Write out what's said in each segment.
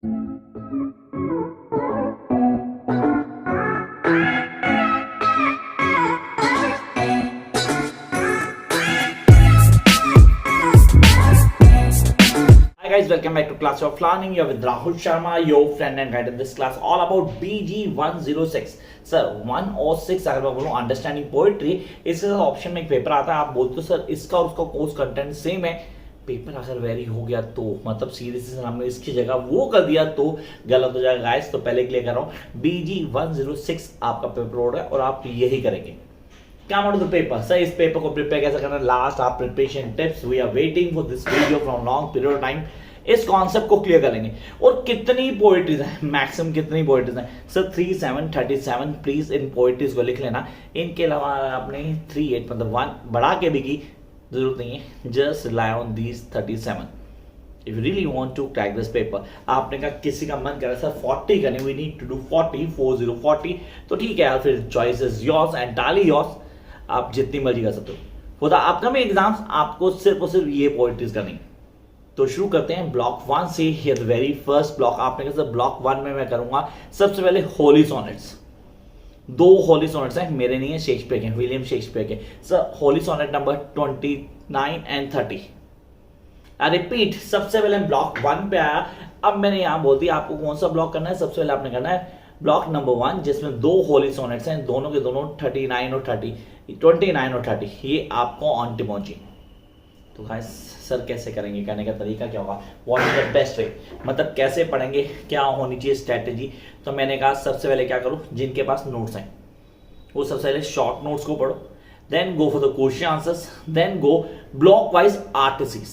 Hi guys, welcome back to Class of Learning. You're with Rahul Sharma, your friend and guide in this class all about BG 106. Sir 106 अगर मैं बोलूँ understanding poetry, इसके साथ option में एक paper आता है, आप बोलते हो सर इसका और उसका कोर्स कंटेंट सेम है, पेपर अगर वेरी हो गया तो मतलब सीरियसली सर हमने इसकी जगह वो कर दिया तो गलत हो जाएगा गाइस। तो पहले क्लियर कर रहा हूँ, BG 106 आपका पेपर रोड है और आप यही करेंगे। क्या मानो द पेपर सर, इस पेपर को प्रिपेयर कैसे करना, लास्ट आप preparation tips, we are waiting for this video from long period of time. इस कॉन्सेप्ट को क्लियर करेंगे। और कितनी पोएट्रीज हैं, मैक्सिमम कितनी पोएट्रीज हैं सर, 3737 प्लीज इन पोएट्रीज को लिख लेना। इनके अलावा आपने 38 मतलब 1 बढ़ा के भी की जरूरत नहीं है, just rely on these 37 if you really want to crack this paper. आपने कहा किसी का मन कर रहा है सर 40 करने, वी नीड टू डू 40 तो ठीक है यार, फिर choice is yours entirely yours, आप जितनी मर्जी कर सकते हो। फॉर द अपकमिंग एग्जाम्स आपको सिर्फ और सिर्फ ये पोएट्रीज करनी। तो शुरू करते हैं ब्लॉक 1 से। Here the very first block आपने कहा सर ब्लॉक 1 में मैं करूंगा सबसे पहले होली सोनेट्स। 2 होली सोनेट्स हैं, मेरे नहीं है, शेक्सपियर के, विलियम शेक्सपियर के। Sir only sonnet number 29 and 30। I repeat, सबसे पहले ब्लॉक 1 पे आया, अब मैंने यहां बोल दिया आपको कौन सा ब्लॉक करना है। सबसे पहले आपने करना है ब्लॉक नंबर 1 जिसमें 2 होली सोनेट्स हैं, दोनों के दोनों 29 और 30, ये आपको ऑन टिप पहुंची। तो गाइस सर कैसे करेंगे, कहने का तरीका क्या होगा, what is the best way, मतलब कैसे पढ़ेंगे, क्या होनी चाहिए स्ट्रेटेजी। तो मैंने कहा सबसे पहले क्या करूं, जिनके पास नोट्स हैं वो सबसे पहले शॉर्ट नोट्स को पढ़ो, then go for the question answers, then go block wise RTCs.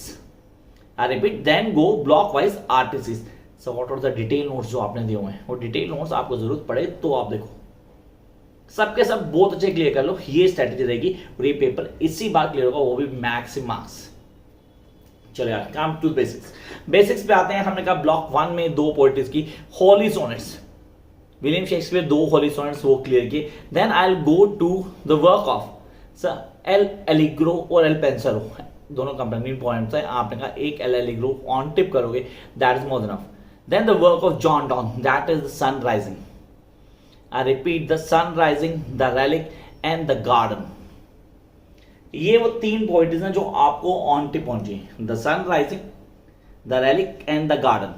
I repeat, then go block wise RTCs. So what are the detail notes जो आपने दिए हुए हैं, वो डिटेल नोट्स आपको जरूरत पड़े तो आप देखो, सबके सब बहुत अच्छे क्लियर कर लो, ये स्ट्रेटेजी रहेगी और ये पेपर इसी बार क्लियर होगा, वो भी मैक्सिमम मार्क्स। चलो यार, कम टू बेसिक्स पे आते हैं। हमने कहा ब्लॉक 1 में 2 पोएट्रीज की, holy sonnets, William Shakespeare 2 holy sonnets वो क्लियर किए। Then I will go to the work of sir L Allegro और एल पेंसरो, दोनों कंपेनियन पॉइंट्स हैं। आपने कहा एक एल एलिग्रो ऑन टिप करोगे, that is more than enough. Then the work of John Donne, that is the sun rising. I repeat, the sun rising, the relic and the garden. ये वो 3 poetries हैं जो आपको on tip पहुंची, the sun rising, the relic and the garden.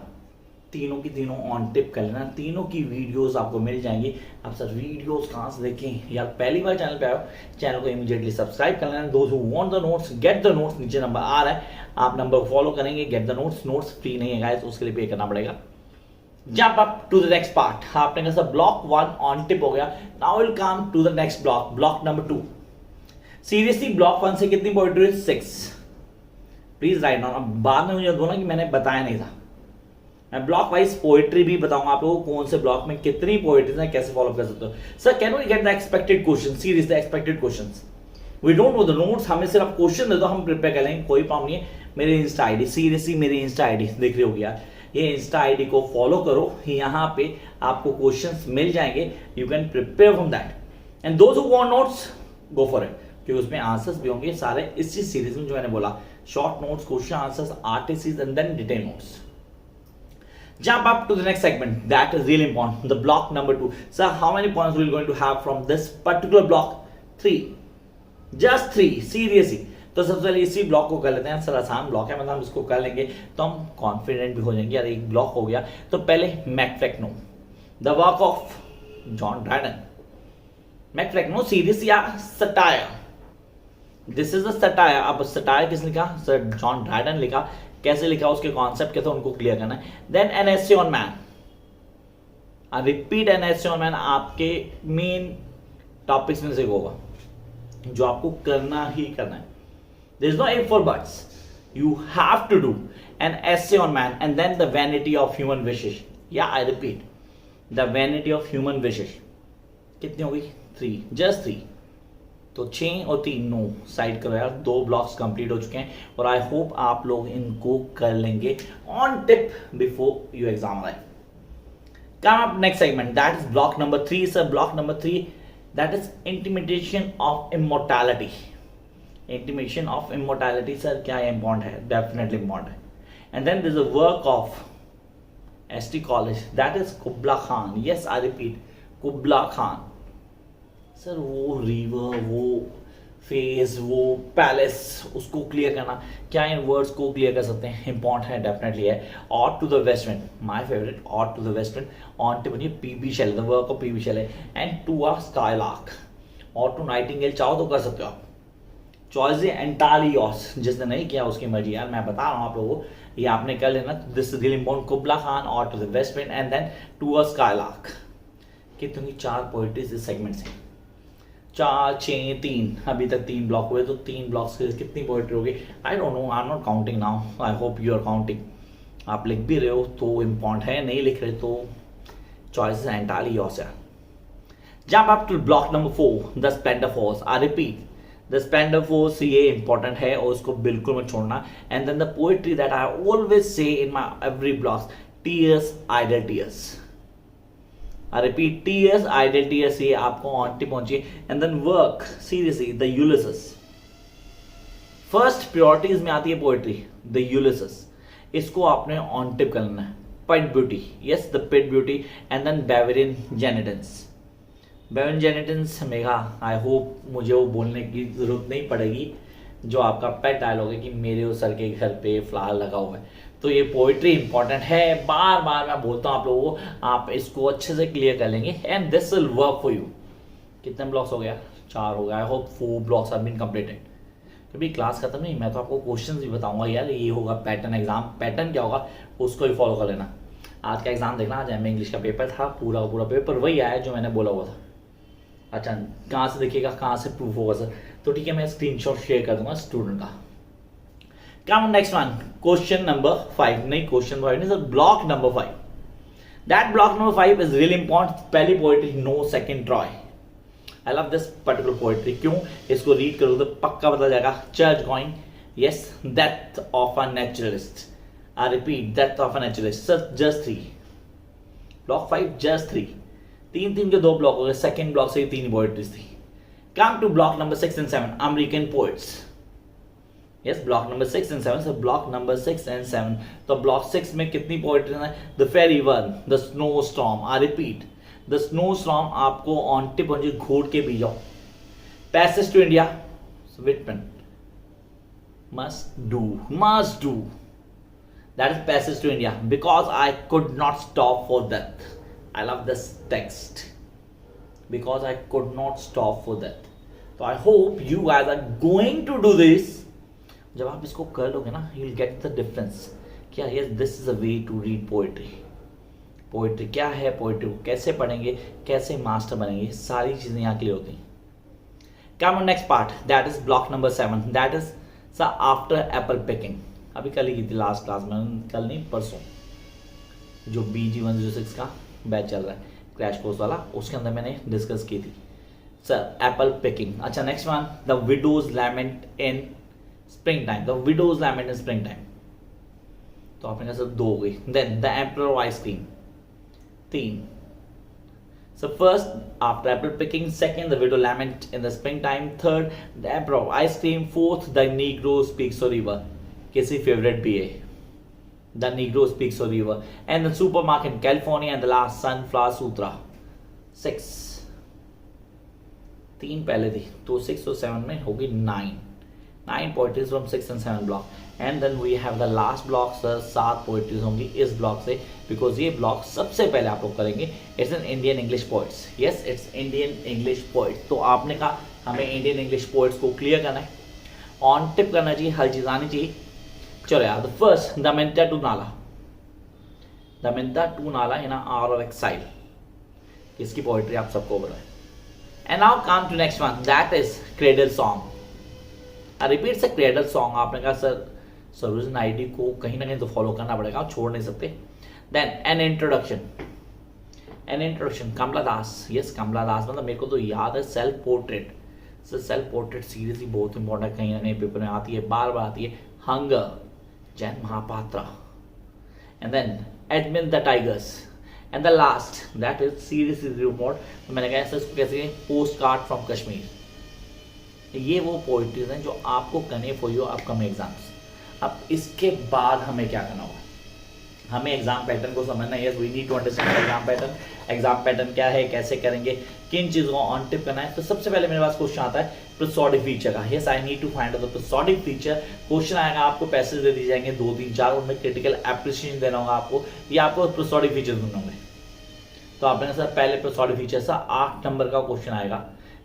तीनों की तीनों on tip कर लेना, तीनों की वीडियोस आपको मिल जाएंगी। अब सर वीडियोस कहां से देखें यार, पहली बार चैनल पे आए हो, चैनल को इमीडिएटली सब्सक्राइब कर लेना। दोस्त who want the notes get the notes, नीचे नंबर आ रहा है, आप नंबर को फॉलो करेंगे, get the notes. Notes free नहीं है गाइस, उसके लिए पे करना पड़ेगा। Jump up to the next part. आपने कहा सर ब्लॉक 1 ऑन टिप हो गया, now will come to the next block, block number 2। Seriously block 1 से कितनी पोएट्री, 6। Please write down. अब बाद में मुझे बोला कि मैंने बताया नहीं था, मैं ब्लॉक वाइज पोएट्री भी बताऊंगा आप लोगों को, कौन से ब्लॉक में कितनी पोएट्रीज हैं, कैसे फॉलो कर सकते हो। Sir can we get the expected question, serious the expected questions, we don't know the notes, हमें सिर्फ क्वेश्चन दे दो, हम प्रिपेयर कर लेंगे, कोई प्रॉब्लम नहीं है। मेरे इंस्टा आईडी, सीरियसली मेरी इंस्टा आईडी दिख रही होगी यार, ये इंस्टा आईडी को फॉलो करो, यहाँ पे आपको क्वेश्चंस मिल जाएंगे, you can prepare from that. And those who want notes go for it, क्योंकि उसमें आंसर्स भी होंगे सारे इसी सीरीज में जो मैंने बोला, short notes, question answers, RTCs and then detail notes. Jump up to the next segment, that is really important, the block number 2. So how many points we are going to have from this particular block? 3, just 3, seriously। तो सबसे पहले इसी block को कर लेते हैं, sir आसान block है, मतलब हम इसको कर लेंगे तो हम कॉन्फिडेंट भी हो जाएंगे यार, एक ब्लॉक हो गया। तो पहले MacFlecknoe, the work of John Dryden. MacFlecknoe series या satire, this is the satire. अब सटायर किसने लिखा, सर जॉन ड्राइडन लिखा। कैसे लिखा, उसके कॉन्सेप्ट क्या था, उनको क्लियर करना है। Then an essay on man, I repeat, an essay on man आपके मेन टॉपिक्स में से होगा जो आपको करना ही करना है। There is no if for buts, you have to do an essay on man and then the vanity of human wishes, या I repeat the vanity of human wishes. कितनी हो गई, 3, जस्ट 3। तो 6 और 3 9 साइड करो यार, 2 ब्लॉक्स कंप्लीट हो चुके हैं और आई होप आप लोग इनको कर लेंगे on tip before you exam आए। Come up next segment, that is block number 3। Sir block number 3 that is intimation of immortality. Intimation of immortality sir क्या इंपॉर्टेंट है, डेफिनेटली इंपॉर्टेंट है। And then there is a work of ST Coleridge, that is Kubla Khan. Yes I repeat, Kubla Khan. Sir वो river, वो phase, वो palace, उसको clear करना, क्या इन words को क्लियर कर सकते हैं? इंपॉर्टेंट है, डेफिनेटली है. और to the west wind, my favourite, और to the west wind, on to बनिए PB Shelley, the work of PB Shelley है. एंड टू आर स्काईलार्क, और टू नाइटिंगेल चाहो तो कर सकते हो आप. चॉइस है एंटायरली योर्स, जिसने नहीं किया उसकी मर्जी यार, मैं बता रहा हूँ आप लोगों को, ये आपने कर लेना. This is really important, Kubla Khan और to the west wind and then to a skylark. कितनी 4 पोइट्रीज इस सेगमेंट से, 4 6 3, अभी तक 3 ब्लॉक हुए, तो 3 ब्लॉक्स के कितनी पोइट्री होगी? I don't know, I am not counting now, I hope you are counting. आप लिख भी रहे हो तो इम्पॉर्टेंट है, नहीं लिख रहे तो चॉइस एंटायरली योर्स है. Jump up to block number 4, the splendour falls. I repeat, the splendour falls, ये इंपॉर्टेंट है और उसको बिल्कुल मत छोड़ना. And then the poetry that I always say in my every block, tears idle tears. I repeat, tears idle tears, ये आपको on tip पहुंची. And then work seriously, the Ulysses. First priorities में आती है पोइट्री, द यूलिसिस. इसको आपने on tip करना है. Pied beauty, yes the pied beauty. And then Bavarian gentians. Bavarian gentians mega, I hope मुझे वो बोलने की जरूरत नहीं पड़ेगी, जो आपका पेट डायलॉग है कि मेरे सर के घर पे फ्लावर लगा हुआ है. तो ये पोइट्री इंपॉर्टेंट है, बार बार मैं बोलता हूँ आप लोगों को, आप इसको अच्छे से क्लियर कर लेंगे and this will work for you. कितने ब्लॉक्स हो गया? 4 हो गया. I hope 4 blocks have been completed. कभी क्लास खत्म नहीं, मैं तो आपको क्वेश्चंस भी बताऊंगा यार, ये होगा पैटर्न एग्जाम. पैटर्न क्या होगा उसको ही फॉलो कर लेना. आज का एग्जाम देखना, आज एमए इंग्लिश का पेपर था, पूरा पूरा पेपर वही आया जो मैंने बोला हुआ था. अच्छा, कहाँ से देखिएगा, कहाँ से प्रूफ होगा सर? तो ठीक है, मैं स्क्रीनशॉट शेयर कर दूंगा स्टूडेंट का. Come next one, question number 5, नहीं क्वेश्चन 5 नहीं sir, block number 5. That block number 5 is really important. पहली poetry, no second Troy. I love this particular poetry. क्यों? इसको रीड करोगे तो पक्का पता जाएगा. Church going, yes, death of a naturalist. I repeat, death of a naturalist. Sir just 3, block 5 just 3. 3 के 2 block हो गए. सेकंड ब्लॉक से 3 पोइट्रीज थी. Come to block number 6 and 7, American poets. Yes, block number 6 and 7. So block number 6 and 7, तो block 6 में कितनी poetry है? The ferry one, the snow storm. I repeat, the snow storm. आपको on tip घोट के भी जाओ. Passage to India, Whitman, must do. That is passage to India, because I could not stop for that. I love this text, because I could not stop for that. So I hope you guys are going to do this. जब आप इसको कर लोगे ना, you will get the difference. क्या yes, this is a way to read poetry. Poetry क्या है, poetry को कैसे पढ़ेंगे, कैसे मास्टर बनेंगे, सारी चीजें यहाँ क्लियर होती हैं. Come on next part, that is block number 7. That is after Apple picking. अभी कल ही की थी लास्ट क्लास में, कल नहीं परसों, जो BG106 का बैच चल रहा है क्रैश कोर्स वाला, उसके अंदर मैंने डिस्कस की थी सर एप्पल पिकिंग. अच्छा next one, the widow's lament in spring time. The widow's lament in spring time, तो आपने कहा सर 2 हो गई. देन द एम्परर आइसक्रीम, 3. So first, after apple picking. Second, the widow lament in the springtime. Third, the emperor of ice cream. Fourth, the Negro speaks a river. किसी favorite भी है. The Negro speaks a river. And the supermarket in California. And the last, Sunflower Sutra. 6. 3 पहले थी, तो 6 और 7 में होगी 9. 9 poetries from 6 and 7 block. And then we have the last block sir, 7 poetries होंगी इस ब्लॉक से, बिकॉज ये ब्लॉक सबसे पहले आप लोग करेंगे. It's an Indian English poets. Yes, it's Indian English poets. तो आपने कहा हमें इंडियन इंग्लिश पोइट्स को क्लियर करना है, ऑन टिप करना चाहिए, हर चीज आनी चाहिए. चलो यार, द फर्स्ट, दमयंती टू नाला. Damayanti to Nala in hour of exile. इसकी पोइट्री आप सबको पता है. And now come to next one, that is cradle song. Repeat से क्रेडल सॉन्ग. आपने कहा सर सरोजन आईडी को कहीं ना कहीं तो फॉलो करना पड़ेगा, आप छोड़ नहीं सकते. Then an introduction. An introduction, Kamala Das. Yes, Kamala Das. मतलब मेरे को तो याद है self portrait. Sir self portrait seriously बहुत इंपॉर्टेंट है, कहीं ना कहीं पेपर में आती है, बार बार आती है. Hunger, Jayanta Mahapatra. And then admin the tigers. And the last, that is seriously remote. तो मैंने कहा सर इसको कैसे, पोस्ट कार्ड फ्रॉम कश्मीर. ये वो पोइट्रीज हैं जो आपको करने फॉर योर अपकमिंग एग्जाम्स. अब इसके बाद हमें क्या करना होगा, हमें एग्जाम पैटर्न को समझना है, we need to understand exam pattern. Exam pattern क्या है, कैसे करेंगे, किन चीज़ों को ऑन टिप करना है। तो सबसे पहले मेरे पास क्वेश्चन आता है एपिसोडिक फीचर का। Yes, I need to find out the episodic feature. Question आएगा, आपको पैसेज दे दिए जाएंगे 2 3 4, उनमें क्रिटिकल एप्रिसिएशन देना होगा आपको, या आपको एपिसोडिक फीचर ढूंढने होंगे। तो आपने सर पहले एपिसोडिक फीचर सा 8 नंबर का क्वेश्चन आएगा,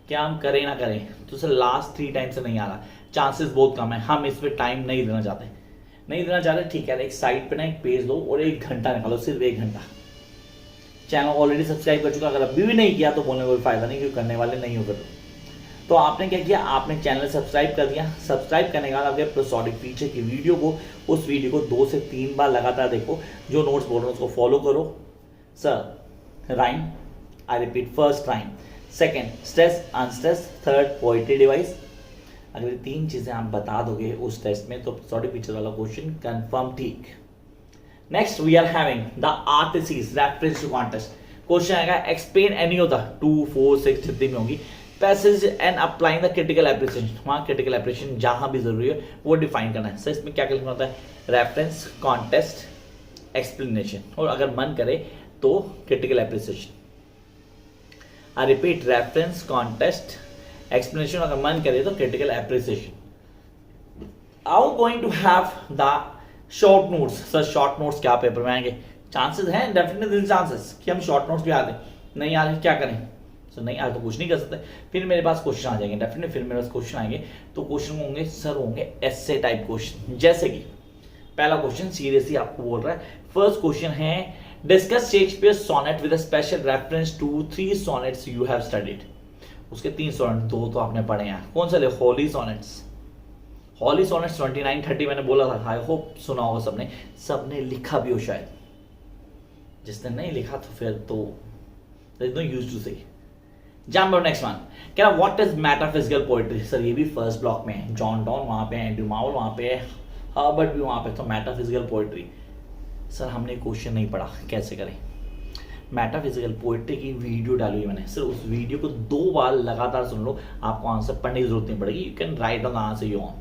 क्या हम करें ना करें, तो सर लास्ट 3 टाइम से नहीं आ रहा, चांसेस बहुत कम है, हम इस पर टाइम नहीं देना चाहते, ठीक है। एक साइड पे ना एक पेज दो और 1 घंटा निकालो, सिर्फ 1 घंटा। चैनल ऑलरेडी सब्सक्राइब कर चुका, अगर अभी भी नहीं किया तो बोलने का कोई फायदा नहीं, क्योंकि करने वाले नहीं हो फिर। तो आपने क्या किया, आपने चैनल सब्सक्राइब कर दिया। सब्सक्राइब करने के बाद आपके एपिसोडिक फीचर की वीडियो को, उस वीडियो को 2 से 3 बार लगातार देखो, जो नोट्स बोल रहा हूँ उसको फॉलो करो। Sir rhyme, I repeat, first rhyme, second stress unstress, third poetry device. अगर ये 3 चीजें आप बता दोगे उस टेस्ट में तो एपिसोडिक फीचर वाला क्वेश्चन कंफर्म ठीक। Next we are having the RTCs reference to context. Question आएगा, एक्सप्लेन एनी ऑफ द 2 4 6 जितनी में होगी passage and applying the critical appreciation. वहाँ क्रिटिकल एप्रिसिएशन जहां भी जरूरी है वो डिफाइन करना है। सर इसमें क्या लिखना होता है, रेफरेंस, कॉन्टेस्ट, एक्सप्लेनेशन, और अगर मन करे तो critical appreciation. I repeat, reference, context, explanation, अगर मन करे तो क्रिटिकल एप्रिसिएशन। आउ going to have the short notes. Sir short notes क्या पेपर में आएंगे, चांसेस हैं, डेफिनेटली चांसेस कि हम शॉर्ट नोट्स भी आ रहे, नहीं आ रहे क्या करें। सर नहीं आ रहे तो कुछ नहीं कर सकते, फिर मेरे पास क्वेश्चन आ जाएंगे, डेफिनेटली फिर मेरे पास क्वेश्चन आएंगे। तो क्वेश्चन होंगे सर, होंगे एसे टाइप क्वेश्चन। जैसे कि पहला क्वेश्चन सीरियसली आपको बोल रहा है, फर्स्ट क्वेश्चन है, discuss Shakespeare sonnet with a special reference to 3 sonnets you have studied. उसके 3 सोनेट, 2 तो आपने पढ़े हैं, कौन से ले, होली सोनेट्स। हॉली सोनेट्स 29 30 मैंने बोला था, आई होप सुना होगा सबने लिखा भी हो शायद। जिसने नहीं लिखा तो फिर तो नो यूज टू से। जंप ऑन नेक्स्ट वन, क्या what is metaphysical poetry. Sir ये भी फर्स्ट ब्लॉक में है, जॉन डॉन वहां पे है, ड्यूमाउल वहां पे है, हर्बर्ट भी वहां पे, तो मेटाफिजिकल पोएट्री। सर हमने क्वेश्चन नहीं पढ़ा, कैसे करें। मेटाफिजिकल पोएट्री की वीडियो डाली हुई मैंने, सर उस वीडियो को 2 बार लगातार सुन लो, आपको आंसर पढ़ने की जरूरत नहीं पड़ेगी, you can write on the answer you on.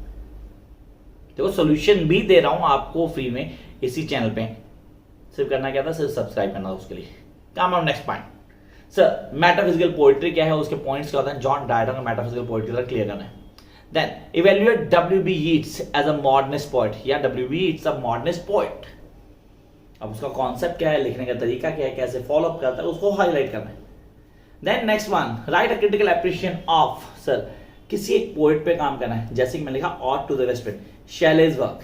देखो सोल्यूशन भी दे रहा हूं आपको फ्री में इसी चैनल पे, सिर्फ करना क्या था, सिर्फ सब्सक्राइब करना था उसके लिए। Come on next point, sir metaphysical poetry क्या है, उसके पॉइंट्स क्या होते हैं, जॉन डायडन का मेटाफिजिकल पोएट्री का क्लियर करना है। Then evaluate W B. Yeats as a modernist poet, या W B. Yeats a modernist poet. अब उसका कॉन्सेप्ट क्या है, लिखने का तरीका क्या है, कैसे फॉलो अप करता है, उसको हाईलाइट करना है। Then next one, write a critical appreciation of. Sir किसी एक पोएट पे काम करना है, जैसे कि मैंने लिखा ode to the west wind, Shelley's work,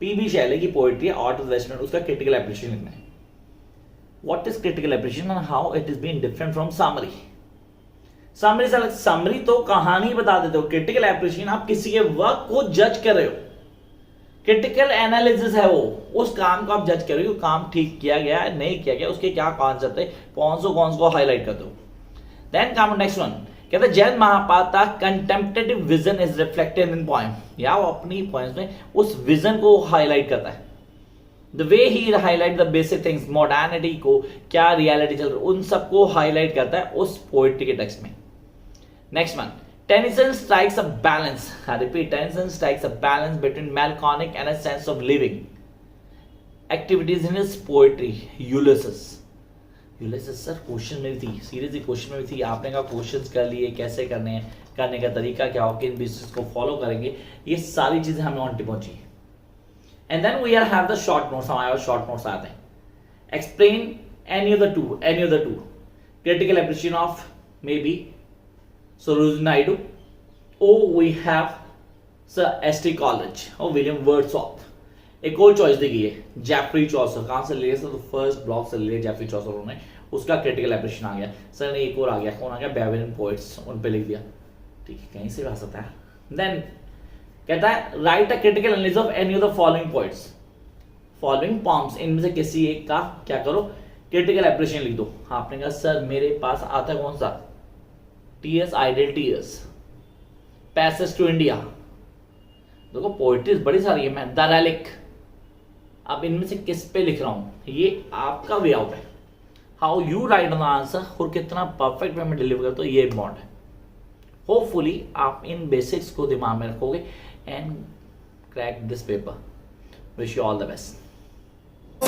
PB Shelley की पोएट्री है ode to the west wind, उसका क्रिटिकल एप्रिसिएशन लिखना है। What is critical appreciation and how it is been different from summary. Summary से अलग, समरी तो कहानी बता देते हो, क्रिटिकल एप्रिसिएशन आप किसी के वर्क को जज कर रहे हो, क्रिटिकल एनालिसिस है वो, उस काम को आप जज कर रहे हो, काम ठीक किया गया है नहीं किया गया, उसके क्या कॉन्सेप्ट है, कौन को हाईलाइट करते हो। देन कम नेक्स्ट वन, कहते हैं Jayanta Mahapatra contemplative vision is reflected in poem, या वो अपनी पोएम्स में उस विजन को हाईलाइट करता है। The way he highlight the basic things, modernity को, क्या रियलिटी चल रही है, उन सबको हाईलाइट करता है उस पोएट्री के टेक्स्ट में। Next one, Tennyson strikes a balance. I repeat, Tennyson strikes a balance between melancholic and a sense of living activities in his poetry. Ulysses sir question में भी थी, सीरियसली क्वेश्चन में भी थी, आपने कहा क्वेश्चंस कर लिए, कैसे करने हैं, करने का तरीका क्या हो, किन बेसिस को फॉलो करेंगे, ये सारी चीजें हमें ऑन टिप पहुंची। And then we are have the short notes, हमारे पास शॉर्ट नोट्स आते हैं। Explain any of the two, critical appreciation of maybe Sarojini Naidu, or we have Sir S.T. College or William Wordsworth. एक और choice दी गई है, Jeffrey Chaucer. कहां से ले, तो फर्स्ट ब्लॉक से ले जेफरी चॉसर, उन्होंने उसका क्रिटिकल एप्रिसिएशन आ गया। सर ने एक और आ गया, कौन आ गया, बेवेरियन पोएट्स, उन पे लिख दिया, ठीक है, कहीं से भी आ सकता है। देन कहता है write a critical analysis of any of the following poets, following poems, इनमें से किसी एक का क्या करो, क्रिटिकल एप्रिसिएशन लिख दो। आपने कहा सर मेरे पास आता है कौन सा, टीएस आइडल टीएस, पैसेज टू इंडिया। देखो पोएट्रीज बड़ी सारी है, मैं द रेलिक। अब इनमें से किस पे लिख रहा हूं, ये आपका वे आउट है, how you right on answer और कितना परफेक्ट वे में डिलीवर करते हो, ये इम्पॉर्टेंट है। होपफुली आप इन बेसिक्स को दिमाग में रखोगे and crack this paper. Wish you all the best.